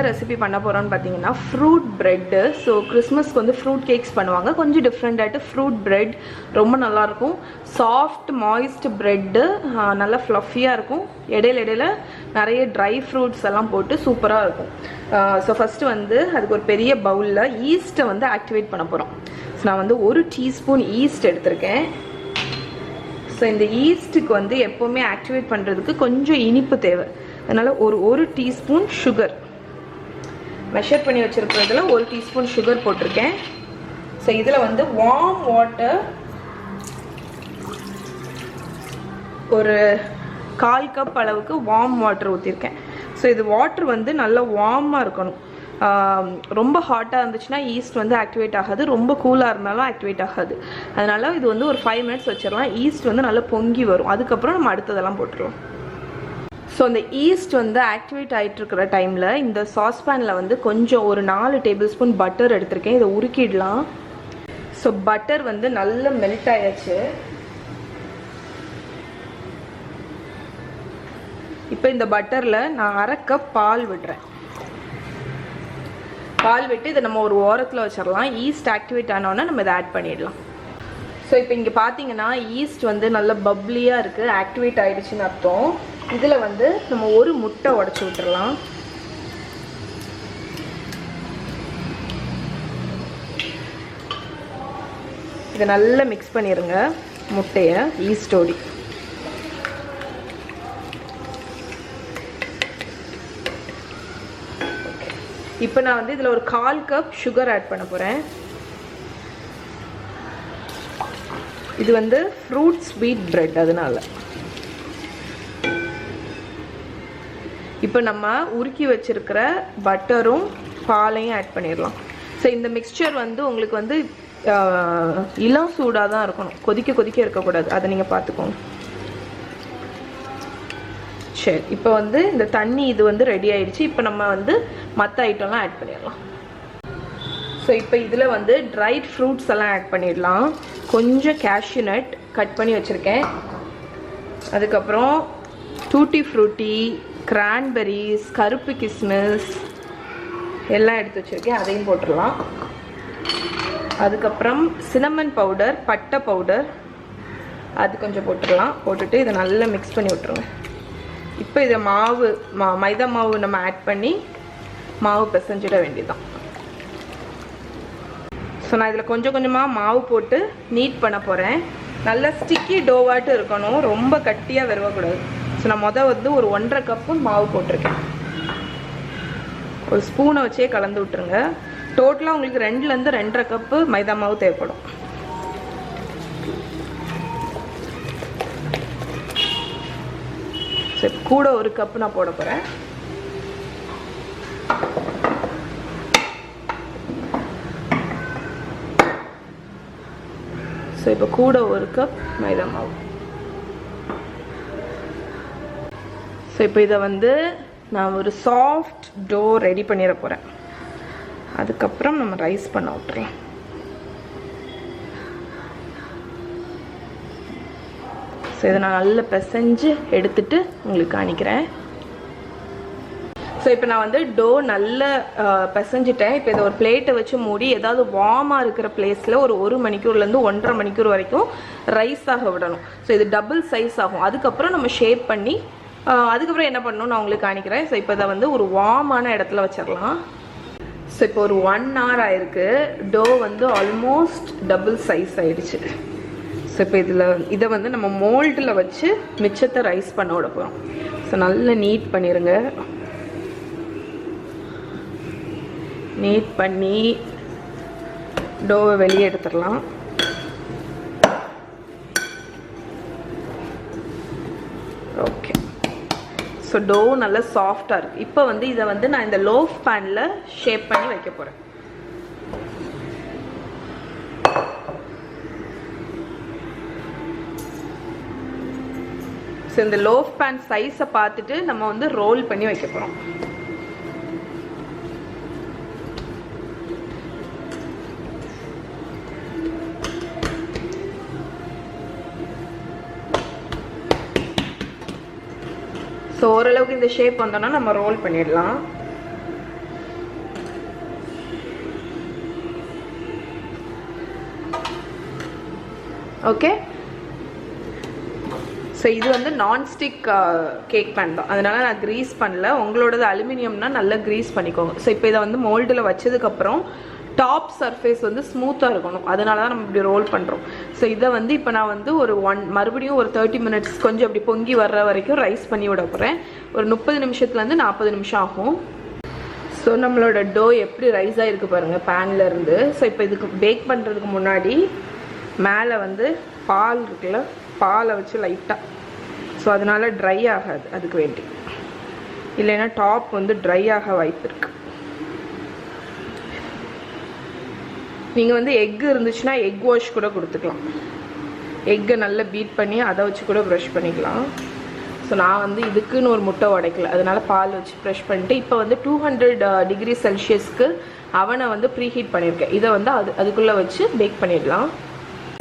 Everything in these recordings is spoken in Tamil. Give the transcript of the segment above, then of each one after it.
என்ன ரெசிபி பண்ண போகிறோன்னு பார்த்தீங்கன்னா ஃப்ரூட் ப்ரெட்டு. ஸோ கிறிஸ்மஸ்க்கு வந்து ஃப்ரூட் கேக்ஸ் பண்ணுவாங்க, கொஞ்சம் டிஃப்ரெண்ட்டாகிட்டு ஃப்ரூட் ப்ரெட் ரொம்ப நல்லாயிருக்கும். சாஃப்ட் மாய்ஸ்ட் ப்ரெட்டு, நல்லா ஃப்ளஃபியாக இருக்கும். இடையில நிறைய ட்ரை ஃப்ரூட்ஸ் எல்லாம் போட்டு சூப்பராக இருக்கும். ஸோ ஃபஸ்ட்டு வந்து அதுக்கு ஒரு பெரிய பவுலில் ஈஸ்ட்டை வந்து ஆக்டிவேட் பண்ண போகிறோம். ஸோ நான் வந்து 1 டீஸ்பூன் ஈஸ்ட் எடுத்திருக்கேன். ஸோ இந்த ஈஸ்ட்டுக்கு வந்து எப்போவுமே ஆக்டிவேட் பண்ணுறதுக்கு கொஞ்சம் இனிப்பு தேவை. அதனால் ஒரு டீஸ்பூன் சுகர் மெஷர் பண்ணி வச்சுருக்கிறதுல 1 டீஸ்பூன் சுகர் போட்டிருக்கேன். ஸோ இதில் வந்து வார்ம் வாட்டர் ஒரு 1/4 கப் அளவுக்கு வார்ம் வாட்டர் ஊற்றிருக்கேன். ஸோ இது வாட்டர் வந்து நல்லா வார்மாக இருக்கணும். ரொம்ப ஹாட்டாக இருந்துச்சுன்னா ஈஸ்ட் வந்து ஆக்டிவேட் ஆகாது, ரொம்ப கூலாக இருந்தாலும் ஆக்டிவேட் ஆகாது. அதனால் இது வந்து ஒரு 5 மினிட்ஸ் வச்சிடலாம். ஈஸ்ட் வந்து நல்லா பொங்கி வரும், அதுக்கப்புறம் நம்ம அடுத்ததெல்லாம் போட்டுருவோம். ஸோ அந்த ஈஸ்ட் வந்து ஆக்டிவேட் ஆகிட்டு இருக்கிற டைமில் இந்த சாஸ்பேனில் வந்து கொஞ்சம் ஒரு 4 டேபிள் ஸ்பூன் பட்டர் எடுத்திருக்கேன். இதை உருக்கிடலாம். ஸோ பட்டர் வந்து நல்லா மெல்ட் ஆயாச்சு. இப்போ இந்த பட்டரில் நான் 1/2 கப் பால் விடுறேன். பால் விட்டு இதை நம்ம ஒரு ஓரத்தில் வச்சிடலாம். ஈஸ்ட் ஆக்டிவேட் ஆனோன்னா நம்ம இதை ஆட் பண்ணிடலாம். ஸோ இப்போ இங்கே பார்த்தீங்கன்னா ஈஸ்ட் வந்து நல்ல பப்ளியாக இருக்குது, ஆக்டிவேட் ஆகிடுச்சின்னு அர்த்தம். இதில் வந்து நம்ம ஒரு முட்டை உடச்சி விட்டுறலாம். இதை நல்லா மிக்ஸ் பண்ணிடுங்க முட்டையை ஈஸ்டோடி. இப்போ நான் வந்து இதில் ஒரு 1/4 கப் சுகர் ஆட் பண்ண போகிறேன். இது வந்து ஃப்ரூட் ஸ்வீட் பிரெட், அதனால இப்போ நம்ம உருக்கி வச்சிருக்கிற பட்டரும் பாலையும் ஆட் பண்ணிடலாம். ஸோ இந்த மிக்ஸ்சர் வந்து உங்களுக்கு வந்து இளம் சூடாக தான் இருக்கணும், கொதிக்க இருக்கக்கூடாது. அதை நீங்கள் பார்த்துக்கோங்க. சரி, இப்போ வந்து இந்த தண்ணி இது வந்து ரெடி ஆயிடுச்சு. இப்போ நம்ம வந்து மற்ற ஐட்டம்லாம் ஆட் பண்ணிடலாம். ஸோ இப்போ இதில் வந்து ட்ரைட் ஃப்ரூட்ஸ் எல்லாம் ஆட் பண்ணிடலாம். கொஞ்சம் கேஷ்யூ நட் கட் பண்ணி வச்சுருக்கேன். அதுக்கப்புறம் டூட்டி ஃப்ரூட்டி, கிரான்பெரிஸ், கருப்பு கிஸ்மிஸ் எல்லாம் எடுத்து வச்சுருக்கேன், அதையும் போட்டுடலாம். அதுக்கப்புறம் சினமன் பவுடர், பட்டை பவுடர், அது கொஞ்சம் போட்டுடலாம். போட்டுட்டு இதை நல்லா மிக்ஸ் பண்ணி விட்டுருங்க. இப்போ இதை மைதா மாவு நம்ம ஆட் பண்ணி மாவு பிசைஞ்சிட வேண்டியதுதான். ஸோ நான் இதில் கொஞ்சம் கொஞ்சமாக மாவு போட்டு நீட் பண்ண போகிறேன். நல்லா ஸ்டிக்கி டோவாட்டு இருக்கணும், ரொம்ப கட்டியாக வரக்கூடாது. ஸோ நான் வந்து ஒரு 1/2 கப்பு மாவு போட்டிருக்கேன். ஒரு ஸ்பூனை வச்சே கலந்து விட்டுருங்க. டோட்டலாக உங்களுக்கு 2லேருந்து 2.5 கப்பு மைதா மாவு தேவைப்படும். சரி, கூட 1 கப்பு நான் போட போகிறேன். ஸோ இப்போ கூட 1 கப் மைதா மாவு. ஸோ இப்போ இதை வந்து நான் ஒரு சாஃப்ட் டோ ரெடி பண்ணிட போகிறேன். அதுக்கப்புறம் நம்ம ரைஸ் பண்ண விட்டுறலாம். ஸோ இதை நான் நல்லா பிசைஞ்சு எடுத்துட்டு உங்களுக்கு காணிக்கிறேன். ஸோ இப்போ நான் வந்து டோ நல்லா பிசைஞ்சிட்டேன். இப்போ இதை ஒரு பிளேட்டை வச்சு மூடி ஏதாவது வார்மாக இருக்கிற பிளேஸில் ஒரு 1 மணிக்கூர்லேருந்து 1.5 மணிக்கூர் வரைக்கும் ரைஸ் ஆக விடணும். ஸோ இது டபுள் சைஸ் ஆகும். அதுக்கப்புறம் நம்ம ஷேப் பண்ணி அதுக்கப்புறம் என்ன பண்ணணும் நான் உங்களுக்கு காணிக்கிறேன். ஸோ இப்போ இதை வந்து ஒரு வார்மான இடத்துல வச்சிடலாம். ஸோ இப்போ ஒரு 1 hour ஆயிருக்கு. டோ வந்து ஆல்மோஸ்ட் டபுள் சைஸ் ஆயிடுச்சு. ஸோ இப்போ இதை வந்து நம்ம மோல்டில் வச்சு மிச்சத்தை ரைஸ் பண்ண விட போகிறோம். ஸோ நல்லா நீட் பண்ணிடுங்க. நீட் பண்ணி டோவை வெளியே எடுத்துடலாம். ஓகே, ஸோ டோ நல்லா சாஃப்டாக இருக்குது. இப்போ வந்து இதை வந்து நான் இந்த லோஃப் பேனில் ஷேப் பண்ணி வைக்க போகிறேன். ஸோ இந்த லோஃப் பேன் சைஸை பார்த்துட்டு நம்ம வந்து ரோல் பண்ணி வைக்க போகிறோம். ஸோ ஓரளவுக்கு இந்த ஷேப் வந்தோன்னா நம்ம ரோல் பண்ணிடலாம். ஓகே. ஸோ இது வந்து நான்ஸ்டிக் கேக் பேன் தான், அதனால நான் க்ரீஸ் பண்ணல. உங்களோடது அலுமினியம்னா நல்லா க்ரீஸ் பண்ணிக்கோங்க. ஸோ இப்போ இதை வந்து மோல்டில் வச்சதுக்கப்புறம் டாப் சர்ஃபேஸ் வந்து ஸ்மூத்தாக இருக்கணும், அதனால தான் நம்ம இப்படி ரோல் பண்ணுறோம். ஸோ இதை வந்து இப்போ நான் வந்து மறுபடியும் ஒரு 30 மினிட்ஸ் கொஞ்சம் அப்படி பொங்கி வர்ற வரைக்கும் ரைஸ் பண்ணி விட போகிறேன். ஒரு 30 நிமிஷத்துலேருந்து 40 நிமிஷம் ஆகும். ஸோ நம்மளோட டோ எப்படி ரைஸ் ஆகிருக்கு பாருங்கள் பேனில் இருந்து. ஸோ இப்போ இதுக்கு பேக் பண்ணுறதுக்கு முன்னாடி மேலே வந்து பால் இருக்குல்ல, பாலை வச்சு லைட்டாக, ஸோ அதனால் ட்ரை ஆகாது, அதுக்கு வேண்டி. இல்லைன்னா டாப் வந்து ட்ரை ஆக வாய்ப்பு இருக்குது. நீங்கள் வந்து எக்கு இருந்துச்சுன்னா எக் வாஷ் கூட கொடுத்துக்கலாம். எக்கை நல்லா பீட் பண்ணி அதை வச்சு கூட ப்ரஷ் பண்ணிக்கலாம். ஸோ நான் வந்து இதுக்குன்னு ஒரு முட்டை உடைக்கல, அதனால் பால் வச்சு ப்ரஷ் பண்ணிட்டு இப்போ வந்து 200 டிகிரி செல்சியஸ்க்கு அவனை வந்து ப்ரீஹீட் பண்ணியிருக்கேன். இதை வந்து அதுக்குள்ளே வச்சு பேக் பண்ணிடலாம்.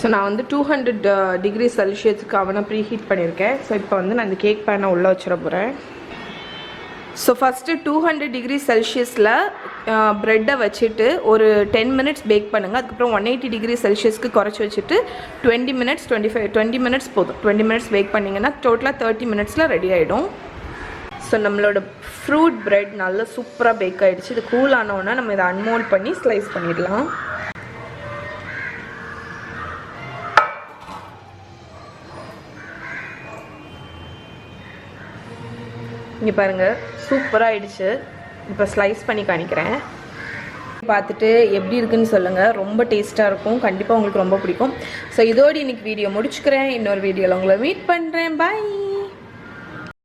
ஸோ நான் வந்து 200 டிகிரி செல்சியஸுக்கு அவனை ப்ரீஹீட் பண்ணியிருக்கேன். ஸோ இப்போ வந்து நான் இந்த கேக் பேனை உள்ளே வச்சிட போகிறேன். ஸோ ஃபஸ்ட்டு 200 டிகிரி செல்சியஸில் ப்ரெட்டை வச்சுட்டு ஒரு 10 மினிட்ஸ் பேக் பண்ணுங்கள். அதுக்கப்புறம் 180 டிகிரி செல்சியஸ்க்கு குறைச்சி வச்சுட்டு 20 மினிட்ஸ் போதும். 20 மினிட்ஸ் பேக் பண்ணிங்கன்னா டோட்டலாக 30 மினிட்ஸில் ரெடி ஆகிடும். ஸோ நம்மளோட ஃப்ரூட் ப்ரெட் நல்லா சூப்பராக பேக் ஆகிடுச்சு. இது கூல் ஆனோன்னா நம்ம இதை அன்மோல்ட் பண்ணி ஸ்லைஸ் பண்ணிடலாம். இங்கே பாருங்கள் சூப்பராக ஆயிடுச்சு. இப்போ ஸ்லைஸ் பண்ணி காணிக்கிறேன், பார்த்துட்டு எப்படி இருக்குன்னு சொல்லுங்கள். ரொம்ப டேஸ்ட்டாக இருக்கும், கண்டிப்பாக உங்களுக்கு ரொம்ப பிடிக்கும். ஸோ இதோடு இன்றைக்கி வீடியோ முடிச்சுக்கிறேன். இன்னொரு வீடியோவில் உங்களை மீட் பண்ணுறேன். பாய்.